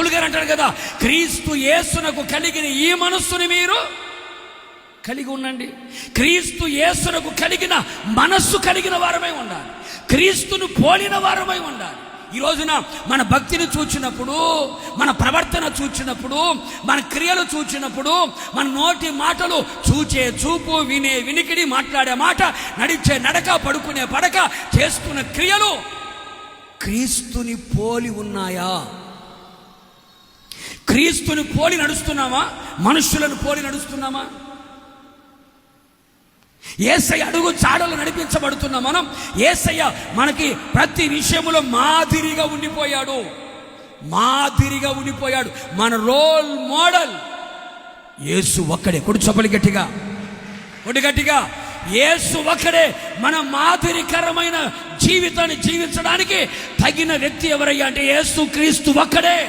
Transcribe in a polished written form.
పౌలు గారు అంటాడు కదా, క్రీస్తు యేసునకు కలిగిన ఈ మనస్సుని మీరు కలిగి ఉండండి. క్రీస్తు యేసునకు కలిగిన మనస్సు కలిగిన వారమై ఉండాలి. క్రీస్తును పోలిన వారమై ఉండాలి. ఈ రోజున మన భక్తిని చూచినప్పుడు, మన ప్రవర్తన చూచినప్పుడు, మన క్రియలు చూచినప్పుడు, మన నోటి మాటలు, చూచే చూపు, వినే వినికిడి, మాట్లాడే మాట, నడిచే నడక, పడుకునే పడక, చేస్తున్న క్రియలు క్రీస్తుని పోలి ఉన్నాయా? క్రీస్తుని పోలి నడుస్తున్నామా? మనుషులను పోలి నడుస్తున్నామా? యేసయ్య అడుగు చాడలు నడిపించబడుతున్న మనం, యేసయ్య మనకి ప్రతి విషయంలో మాదిరిగా ఉండిపోయాడు. మాదిరిగా ఉండిపోయాడు. మన రోల్ మోడల్ యేసు ఒక్కడే. కొడు చప్పలి గట్టిగా, కొడు గట్టిగా. యేసు ఒక్కడే మన మాదిరికరమైన జీవితాన్ని జీవించడానికి తగిన వ్యక్తి ఎవరయ్యా అంటే యేసు క్రీస్తు ఒక్కడే.